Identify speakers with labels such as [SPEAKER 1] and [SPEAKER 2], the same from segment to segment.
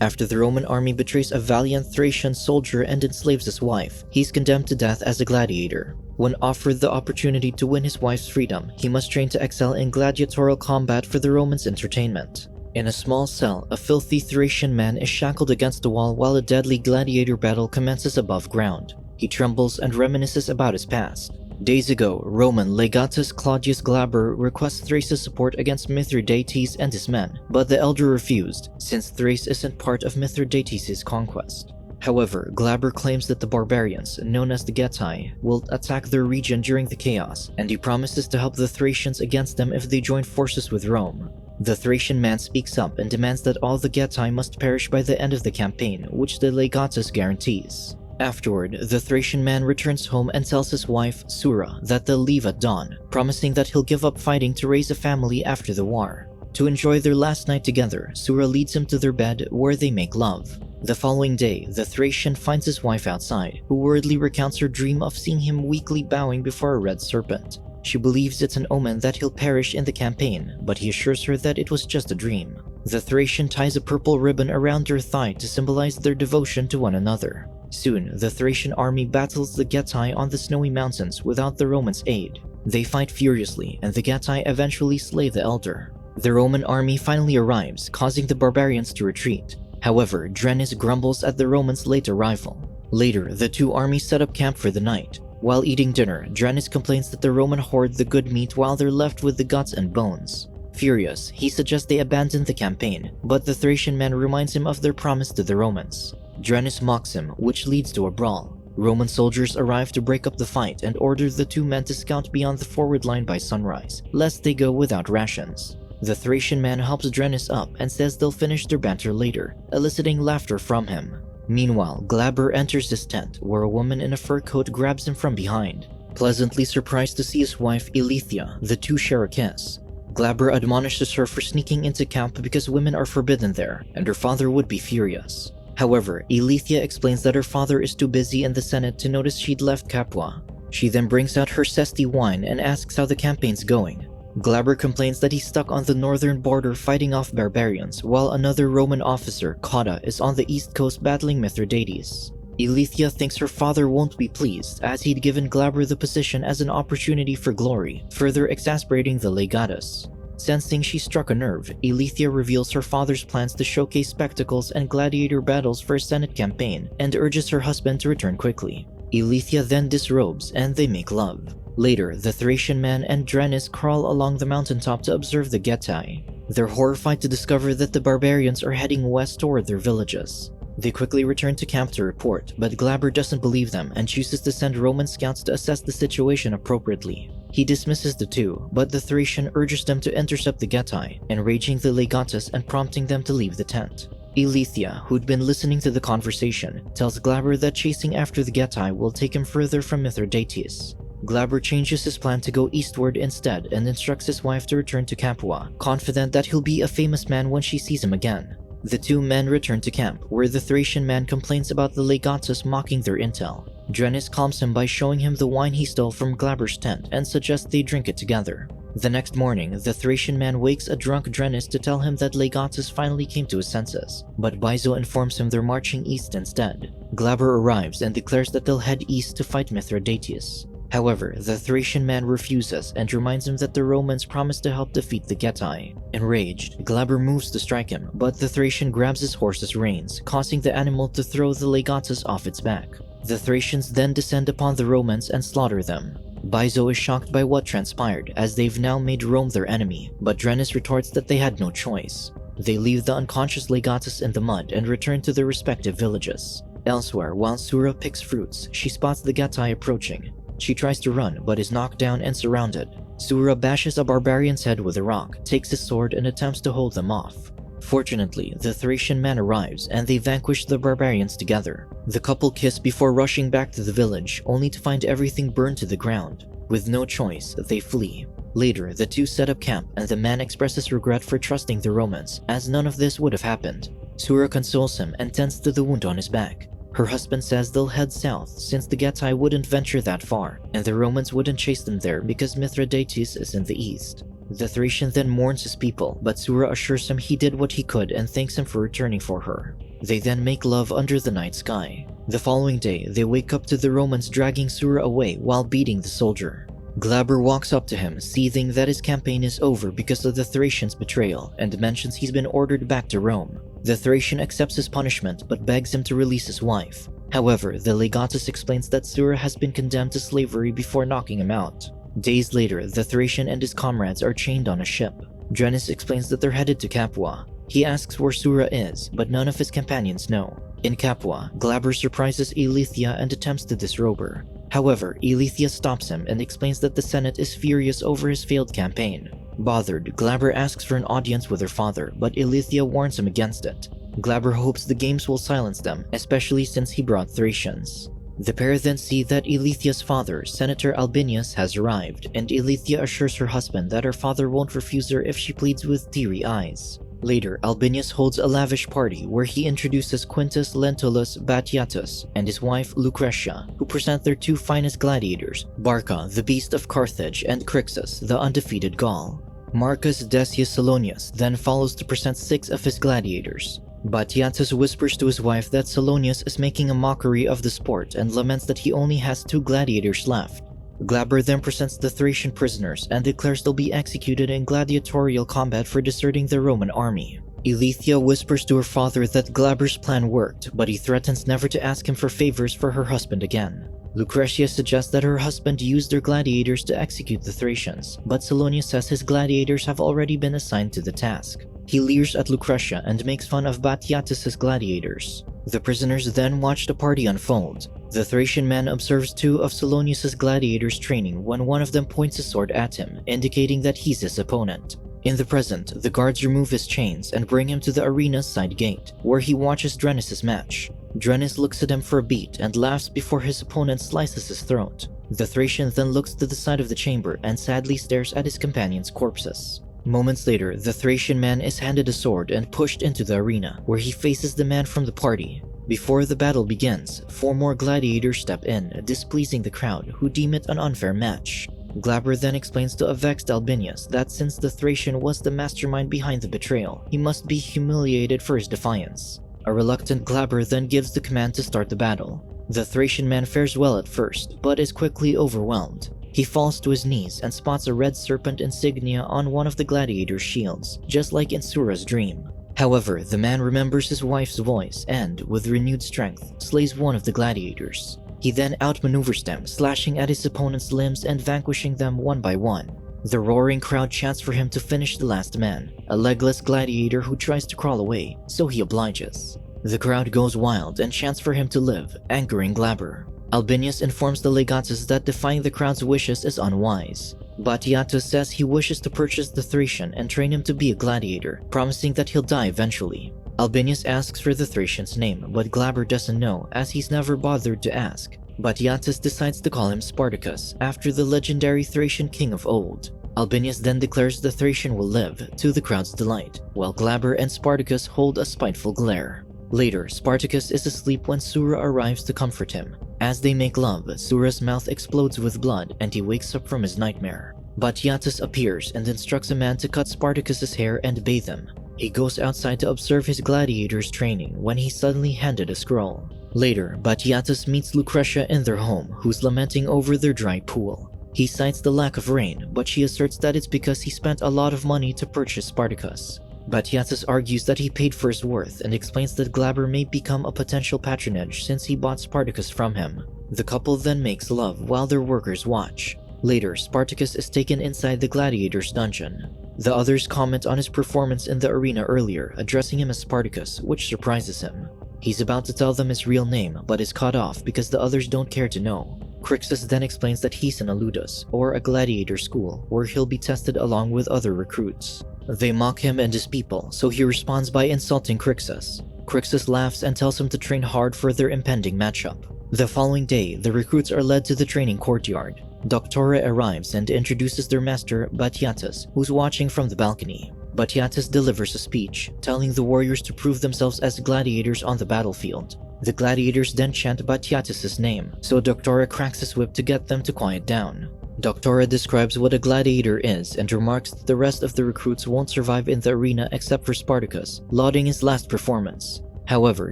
[SPEAKER 1] After the Roman army betrays a valiant Thracian soldier and enslaves his wife, he's condemned to death as a gladiator. When offered the opportunity to win his wife's freedom, he must train to excel in gladiatorial combat for the Romans' entertainment. In a small cell, a filthy Thracian man is shackled against the wall while a deadly gladiator battle commences above ground. He trembles and reminisces about his past. Days ago, Roman legatus Claudius Glaber requests Thrace's support against Mithridates and his men, but the elder refused, since Thrace isn't part of Mithridates' conquest. However, Glaber claims that the barbarians, known as the Getae, will attack their region during the chaos, and he promises to help the Thracians against them if they join forces with Rome. The Thracian man speaks up and demands that all the Getae must perish by the end of the campaign, which the legatus guarantees. Afterward, the Thracian man returns home and tells his wife, Sura, that they'll leave at dawn, promising that he'll give up fighting to raise a family after the war. To enjoy their last night together, Sura leads him to their bed where they make love. The following day, the Thracian finds his wife outside, who worriedly recounts her dream of seeing him weakly bowing before a red serpent. She believes it's an omen that he'll perish in the campaign, but he assures her that it was just a dream. The Thracian ties a purple ribbon around her thigh to symbolize their devotion to one another. Soon, the Thracian army battles the Getae on the snowy mountains without the Romans' aid. They fight furiously, and the Getae eventually slay the elder. The Roman army finally arrives, causing the barbarians to retreat. However, Drennis grumbles at the Romans' late arrival. Later, the two armies set up camp for the night. While eating dinner, Drennis complains that the Roman hoard the good meat while they're left with the guts and bones. Furious, he suggests they abandon the campaign, but the Thracian man reminds him of their promise to the Romans. Drennis mocks him, which leads to a brawl. Roman soldiers arrive to break up the fight and order the two men to scout beyond the forward line by sunrise, lest they go without rations. The Thracian man helps Drennis up and says they'll finish their banter later, eliciting laughter from him. Meanwhile, Glaber enters his tent, where a woman in a fur coat grabs him from behind. Pleasantly surprised to see his wife, Ilithia, the two share a kiss. Glaber admonishes her for sneaking into camp because women are forbidden there, and her father would be furious. However, Ilithia explains that her father is too busy in the Senate to notice she'd left Capua. She then brings out her zesty wine and asks how the campaign's going. Glaber complains that he's stuck on the northern border fighting off barbarians, while another Roman officer, Cotta, is on the east coast battling Mithridates. Ilithia thinks her father won't be pleased, as he'd given Glaber the position as an opportunity for glory, further exasperating the legatus. Sensing she struck a nerve, Ilithia reveals her father's plans to showcase spectacles and gladiator battles for a Senate campaign, and urges her husband to return quickly. Ilithia then disrobes, and they make love. Later, the Thracian man and Drennis crawl along the mountaintop to observe the Getae. They're horrified to discover that the barbarians are heading west toward their villages. They quickly return to camp to report, but Glaber doesn't believe them and chooses to send Roman scouts to assess the situation appropriately. He dismisses the two, but the Thracian urges them to intercept the Getae, enraging the legatus and prompting them to leave the tent. Ilithia, who'd been listening to the conversation, tells Glaber that chasing after the Getae will take him further from Mithridates. Glaber changes his plan to go eastward instead and instructs his wife to return to Capua, confident that he'll be a famous man when she sees him again. The two men return to camp, where the Thracian man complains about the legatus mocking their intel. Drennis calms him by showing him the wine he stole from Glaber's tent and suggests they drink it together. The next morning, the Thracian man wakes a drunk Drennis to tell him that legatus finally came to his senses, but Bizo informs him they're marching east instead. Glaber arrives and declares that they'll head east to fight Mithridates. However, the Thracian man refuses and reminds him that the Romans promised to help defeat the Getae. Enraged, Glaber moves to strike him, but the Thracian grabs his horse's reins, causing the animal to throw the legatus off its back. The Thracians then descend upon the Romans and slaughter them. Bizo is shocked by what transpired, as they've now made Rome their enemy, but Drennis retorts that they had no choice. They leave the unconscious legatus in the mud and return to their respective villages. Elsewhere, while Sura picks fruits, she spots the Getae approaching. She tries to run, but is knocked down and surrounded. Sura bashes a barbarian's head with a rock, takes his sword, and attempts to hold them off. Fortunately, the Thracian man arrives, and they vanquish the barbarians together. The couple kiss before rushing back to the village, only to find everything burned to the ground. With no choice, they flee. Later, the two set up camp, and the man expresses regret for trusting the Romans, as none of this would have happened. Sura consoles him and tends to the wound on his back. Her husband says they'll head south since the Getae wouldn't venture that far, and the Romans wouldn't chase them there because Mithridates is in the east. The Thracian then mourns his people, but Sura assures him he did what he could and thanks him for returning for her. They then make love under the night sky. The following day, they wake up to the Romans dragging Sura away while beating the soldier. Glaber walks up to him, seething that his campaign is over because of the Thracian's betrayal, and mentions he's been ordered back to Rome. The Thracian accepts his punishment but begs him to release his wife. However, the legatus explains that Sura has been condemned to slavery before knocking him out. Days later, the Thracian and his comrades are chained on a ship. Drenus explains that they're headed to Capua. He asks where Sura is, but none of his companions know. In Capua, Glaber surprises Eileithyia and attempts to disrobe her. However, Eileithyia stops him and explains that the Senate is furious over his failed campaign. Bothered, Glaber asks for an audience with her father, but Eileithyia warns him against it. Glaber hopes the games will silence them, especially since he brought Thracians. The pair then see that Eileithyia's father, Senator Albinius, has arrived, and Eileithyia assures her husband that her father won't refuse her if she pleads with teary eyes. Later, Albinius holds a lavish party where he introduces Quintus Lentulus Batiatus and his wife Lucretia, who present their two finest gladiators, Barca, the beast of Carthage, and Crixus, the undefeated Gaul. Marcus Decius Salonius then follows to present 6 of his gladiators. Batiatus whispers to his wife that Salonius is making a mockery of the sport and laments that he only has 2 gladiators left. Glaber then presents the Thracian prisoners and declares they'll be executed in gladiatorial combat for deserting the Roman army. Eileithyia whispers to her father that Glaber's plan worked, but he threatens never to ask him for favors for her husband again. Lucretia suggests that her husband use their gladiators to execute the Thracians, but Salonius says his gladiators have already been assigned to the task. He leers at Lucretia and makes fun of Batiatus's gladiators. The prisoners then watch the party unfold. The Thracian man observes 2 of Salonius's gladiators training when one of them points a sword at him, indicating that he's his opponent. In the present, the guards remove his chains and bring him to the arena's side gate, where he watches Drenus' match. Drenus looks at him for a beat and laughs before his opponent slices his throat. The Thracian then looks to the side of the chamber and sadly stares at his companions' corpses. Moments later, the Thracian man is handed a sword and pushed into the arena, where he faces the man from the party. Before the battle begins, 4 more gladiators step in, displeasing the crowd, who deem it an unfair match. Glaber then explains to a vexed Albinius that since the Thracian was the mastermind behind the betrayal, he must be humiliated for his defiance. A reluctant Glaber then gives the command to start the battle. The Thracian man fares well at first, but is quickly overwhelmed. He falls to his knees and spots a red serpent insignia on one of the gladiators' shields, just like in Sura's dream. However, the man remembers his wife's voice and, with renewed strength, slays one of the gladiators. He then outmaneuvers them, slashing at his opponent's limbs and vanquishing them one by one. The roaring crowd chants for him to finish the last man, a legless gladiator who tries to crawl away, so he obliges. The crowd goes wild and chants for him to live, angering Glaber. Albinius informs the legatus that defying the crowd's wishes is unwise. Batiatus says he wishes to purchase the Thracian and train him to be a gladiator, promising that he'll die eventually. Albinius asks for the Thracian's name, but Glaber doesn't know as he's never bothered to ask. Batiatus decides to call him Spartacus, after the legendary Thracian king of old. Albinius then declares the Thracian will live, to the crowd's delight, while Glaber and Spartacus hold a spiteful glare. Later, Spartacus is asleep when Sura arrives to comfort him. As they make love, Sura's mouth explodes with blood and he wakes up from his nightmare. Batiatus appears and instructs a man to cut Spartacus's hair and bathe him. He goes outside to observe his gladiators' training when he's suddenly handed a scroll. Later, Batiatus meets Lucretia in their home, who's lamenting over their dry pool. He cites the lack of rain, but she asserts that it's because he spent a lot of money to purchase Spartacus. Batiatus argues that he paid for his worth and explains that Glaber may become a potential patronage since he bought Spartacus from him. The couple then makes love while their workers watch. Later, Spartacus is taken inside the gladiator's dungeon. The others comment on his performance in the arena earlier, addressing him as Spartacus, which surprises him. He's about to tell them his real name, but is cut off because the others don't care to know. Crixus then explains that he's an Aludus, or a gladiator school, where he'll be tested along with other recruits. They mock him and his people, so he responds by insulting Crixus. Crixus laughs and tells him to train hard for their impending matchup. The following day, the recruits are led to the training courtyard. Doctora arrives and introduces their master, Batiatus, who's watching from the balcony. Batiatus delivers a speech, telling the warriors to prove themselves as gladiators on the battlefield. The gladiators then chant Batiatus' name, so Doctora cracks his whip to get them to quiet down. Doctora describes what a gladiator is and remarks that the rest of the recruits won't survive in the arena except for Spartacus, lauding his last performance. However,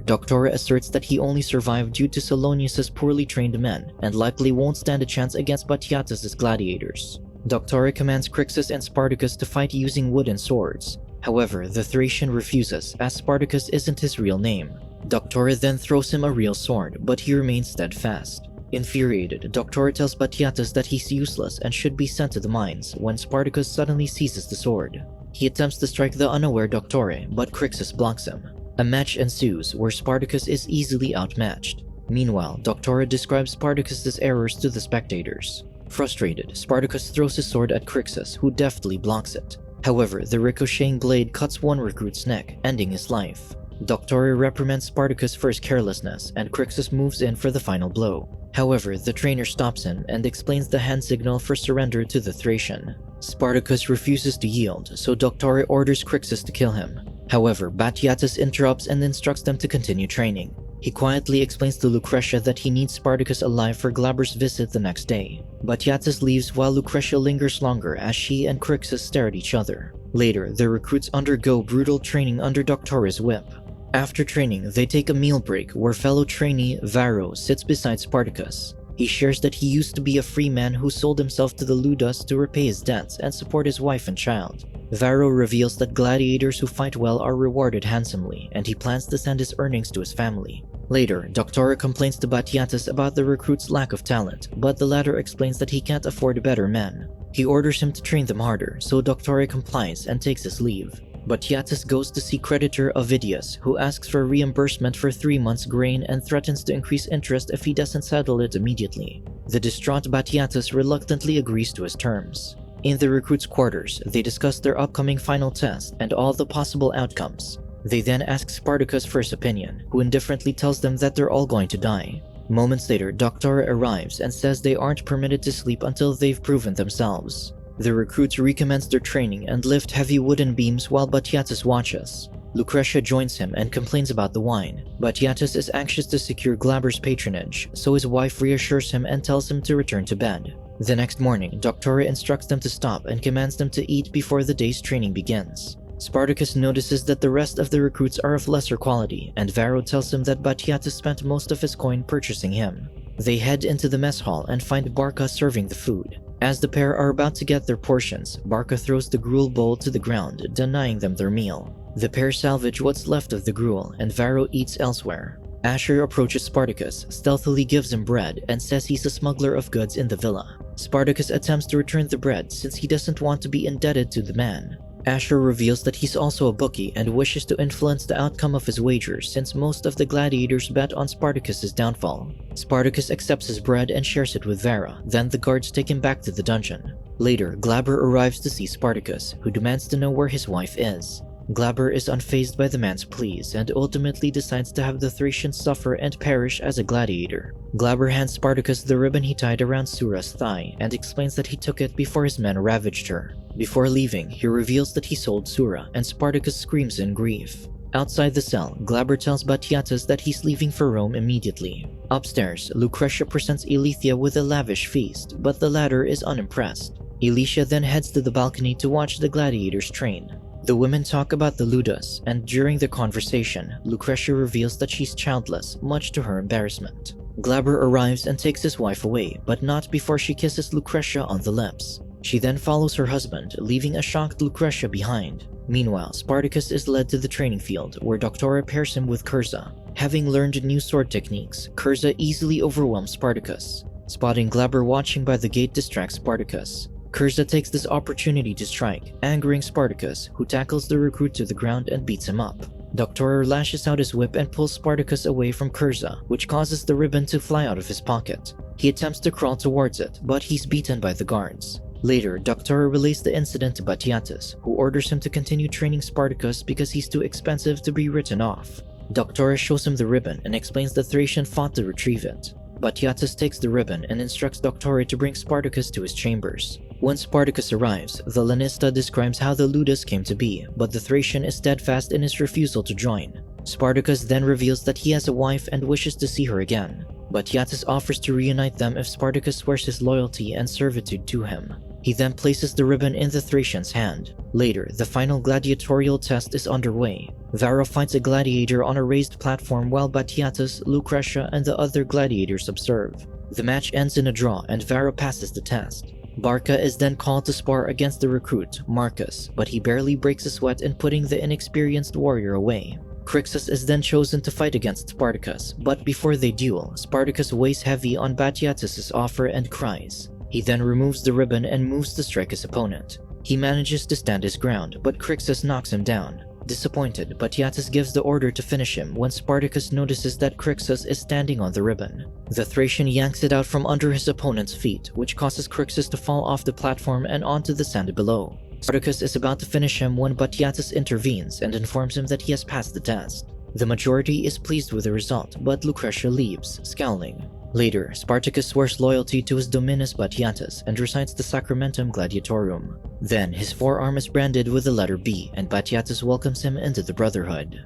[SPEAKER 1] Doctora asserts that he only survived due to Salonius's poorly trained men and likely won't stand a chance against Batiatus's gladiators. Doctora commands Crixus and Spartacus to fight using wooden swords. However, the Thracian refuses, as Spartacus isn't his real name. Doctora then throws him a real sword, but he remains steadfast. Infuriated, Doctora tells Batiatus that he's useless and should be sent to the mines, when Spartacus suddenly seizes the sword. He attempts to strike the unaware Doctora, but Crixus blocks him. A match ensues, where Spartacus is easily outmatched. Meanwhile, Doctora describes Spartacus's errors to the spectators. Frustrated, Spartacus throws his sword at Crixus, who deftly blocks it. However, the ricocheting blade cuts one recruit's neck, ending his life. Doctora reprimands Spartacus for his carelessness, and Crixus moves in for the final blow. However, the trainer stops him and explains the hand signal for surrender to the Thracian. Spartacus refuses to yield, so Doctora orders Crixus to kill him. However, Batiatus interrupts and instructs them to continue training. He quietly explains to Lucretia that he needs Spartacus alive for Glaber's visit the next day. Batiatus leaves while Lucretia lingers longer as she and Crixus stare at each other. Later, the recruits undergo brutal training under Doctora's whip. After training, they take a meal break where fellow trainee Varro sits beside Spartacus. He shares that he used to be a free man who sold himself to the Ludus to repay his debts and support his wife and child. Varro reveals that gladiators who fight well are rewarded handsomely, and he plans to send his earnings to his family. Later, Doctora complains to Batiatus about the recruit's lack of talent, but the latter explains that he can't afford better men. He orders him to train them harder, so Doctora complies and takes his leave. Batiatus goes to see creditor Ovidius, who asks for reimbursement for 3 months' grain and threatens to increase interest if he doesn't settle it immediately. The distraught Batiatus reluctantly agrees to his terms. In the recruits' quarters, they discuss their upcoming final test and all the possible outcomes. They then ask Spartacus for his opinion, who indifferently tells them that they're all going to die. Moments later, Doctora arrives and says they aren't permitted to sleep until they've proven themselves. The recruits recommence their training and lift heavy wooden beams while Batiatus watches. Lucretia joins him and complains about the wine. Batiatus is anxious to secure Glaber's patronage, so his wife reassures him and tells him to return to bed. The next morning, Doctora instructs them to stop and commands them to eat before the day's training begins. Spartacus notices that the rest of the recruits are of lesser quality, and Varro tells him that Batiatus spent most of his coin purchasing him. They head into the mess hall and find Barca serving the food. As the pair are about to get their portions, Barca throws the gruel bowl to the ground, denying them their meal. The pair salvage what's left of the gruel, and Varro eats elsewhere. Asher approaches Spartacus, stealthily gives him bread, and says he's a smuggler of goods in the villa. Spartacus attempts to return the bread since he doesn't want to be indebted to the man. Asher reveals that he's also a bookie and wishes to influence the outcome of his wagers since most of the gladiators bet on Spartacus's downfall. Spartacus accepts his bread and shares it with Vera, then the guards take him back to the dungeon. Later, Glaber arrives to see Spartacus, who demands to know where his wife is. Glaber is unfazed by the man's pleas and ultimately decides to have the Thracians suffer and perish as a gladiator. Glaber hands Spartacus the ribbon he tied around Sura's thigh and explains that he took it before his men ravaged her. Before leaving, he reveals that he sold Sura, and Spartacus screams in grief. Outside the cell, Glaber tells Batiatus that he's leaving for Rome immediately. Upstairs, Lucretia presents Ilithia with a lavish feast, but the latter is unimpressed. Elisha then heads to the balcony to watch the gladiators train. The women talk about the Ludus, and during the conversation, Lucretia reveals that she's childless, much to her embarrassment. Glaber arrives and takes his wife away, but not before she kisses Lucretia on the lips. She then follows her husband, leaving a shocked Lucretia behind. Meanwhile, Spartacus is led to the training field, where Doctora pairs him with Curza. Having learned new sword techniques, Curza easily overwhelms Spartacus. Spotting Glaber watching by the gate distracts Spartacus. Curza takes this opportunity to strike, angering Spartacus, who tackles the recruit to the ground and beats him up. Doctora lashes out his whip and pulls Spartacus away from Curza, which causes the ribbon to fly out of his pocket. He attempts to crawl towards it, but he's beaten by the guards. Later, Doctora relays the incident to Batiatus, who orders him to continue training Spartacus because he's too expensive to be written off. Doctora shows him the ribbon and explains the Thracian fought to retrieve it. Batiatus takes the ribbon and instructs Doctora to bring Spartacus to his chambers. When Spartacus arrives, the Lanista describes how the Ludus came to be, but the Thracian is steadfast in his refusal to join. Spartacus then reveals that he has a wife and wishes to see her again. Batiatus offers to reunite them if Spartacus swears his loyalty and servitude to him. He then places the ribbon in the Thracian's hand. Later, the final gladiatorial test is underway. Varro fights a gladiator on a raised platform while Batiatus, Lucretia, and the other gladiators observe. The match ends in a draw and Varro passes the test. Barca is then called to spar against the recruit, Marcus, but he barely breaks a sweat in putting the inexperienced warrior away. Crixus is then chosen to fight against Spartacus, but before they duel, Spartacus weighs heavy on Batiatus' offer and cries. He then removes the ribbon and moves to strike his opponent. He manages to stand his ground, but Crixus knocks him down. Disappointed, Batiatus gives the order to finish him when Spartacus notices that Crixus is standing on the ribbon. The Thracian yanks it out from under his opponent's feet, which causes Crixus to fall off the platform and onto the sand below. Spartacus is about to finish him when Batiatus intervenes and informs him that he has passed the test. The majority is pleased with the result, but Lucretia leaves, scowling. Later, Spartacus swears loyalty to his Dominus Batiatus and recites the Sacramentum Gladiatorum. Then, his forearm is branded with the letter B, and Batiatus welcomes him into the Brotherhood.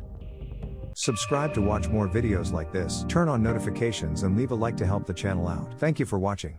[SPEAKER 2] Subscribe to watch more videos like this, turn on notifications and leave a like to help the channel out. Thank you for watching.